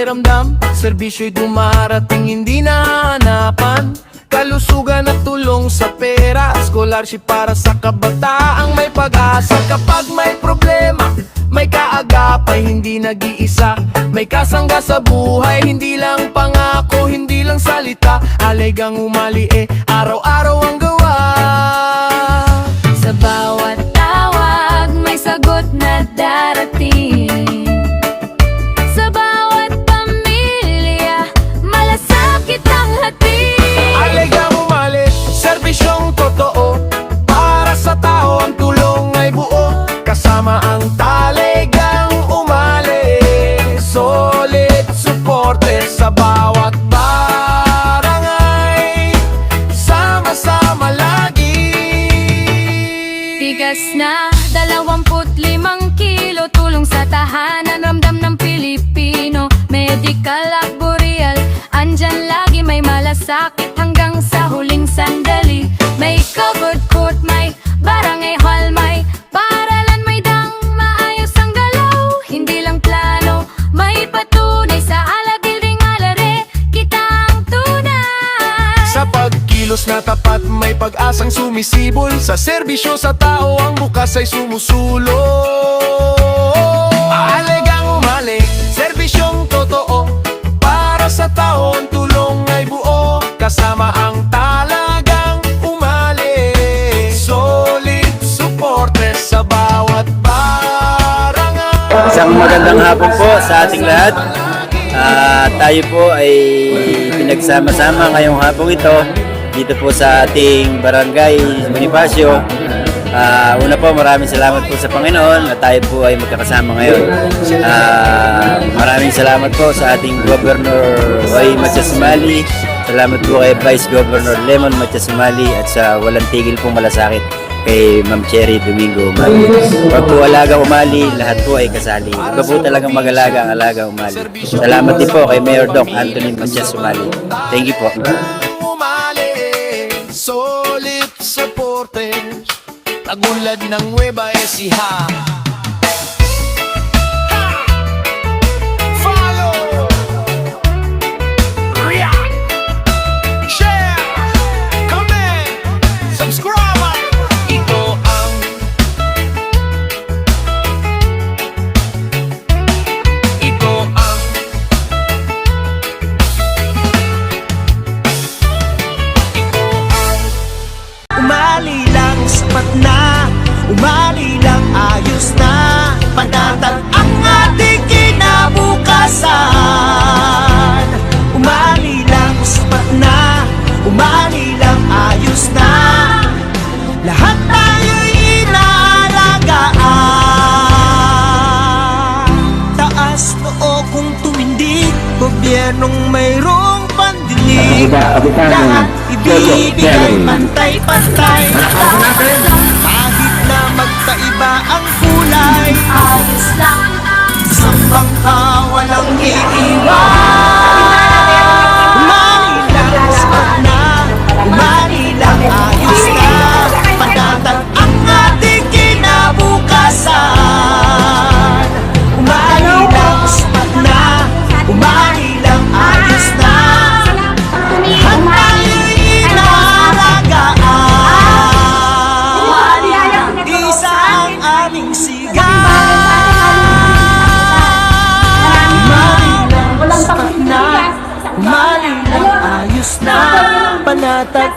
pakiramdam, serbisyo'y dumarating hindi nahanapan. Kalusugan at tulong sa pera, scholarship para sa kabataang may pag-asa. Kapag may problema, may kaagapay, hindi nag-iisa. May kasangga sa buhay, hindi lang pangako, hindi lang salita. Halagang umali araw-araw ang gawa. Sa bawat tawag, may sagot na darating. Sa bawat pamilya, malasakit ang hati. Halagang umali, serbisyong totoo. Para sa tao ang tulong ay buo. Kasama ang talagang umali. Solid suporte sa bawat barangay. Sama-sama lagi. Tigas na 25 kilo, tulong sa tahanan, ramdam ng Pilipino. Medical at boreal, andyan lagi, may malasakit hanggang sa huling sandali. May covered court, may barangay hall, may paaralan, may dang maayos ang galaw. Hindi lang plano, may patunay sa alagil ding alare, kita ang tunay. Sa pagkilos na tapat, may pag-asang sumisibol. Sa serbisyo sa tao, ang bukas ay sumusulong. Halagang umali, serbisyong totoo. Para sa tao, ang tulong ay buo. Kasama ang talagang umali. Solid suporte sa bawat barangay. Isang magandang hapon po sa ating lahat. Tayo po ay pinagsama-sama ngayong hapon ito dito po sa ating barangay Bonifacio. Una po, maraming salamat po sa Panginoon at tayo po ay magkakasama ngayon. Maraming salamat po sa ating Governor Roy Matias-Sumali. Salamat po kay Vice Governor Lemon Matias-Sumali at sa walang tigil pong malasakit kay Ma'am Cherry Domingo Umali. Pag po alaga umali, lahat po ay kasali. Iba po talagang mag-alaga ang alaga umali. Salamat din po kay Mayor Doc Anthony Matias-Sumali. Thank you po. Umali, solid suporte. Tagulad ng Nueva Ecija. Follow, react, share, comment, subscribe. Ito ang umali lang, sapat na. Umali lang, ayos na. Panatag ang ating kinabukasan. Umali lang, sapat na. Umali lang, ayos na. Lahat tayo'y inaalagaan. Taas noo kung tumindi, gobyernong mayroong pandinig. Lahat ibibigay pantay-pantay. Kahit na magkaiba ang kulay, Ayos lang, isang bangka walang iiwan. Umali lang, sapat na. Umali lang, ayos na. Panatag ang ating kinabukasan. Umali lang, sapat na. Umali lang, ayos na. Lahat tayo'y inaalagaan. Isa ang aming sigaw. Umali lang, sapat na. Umali lang, ayos na. Panatag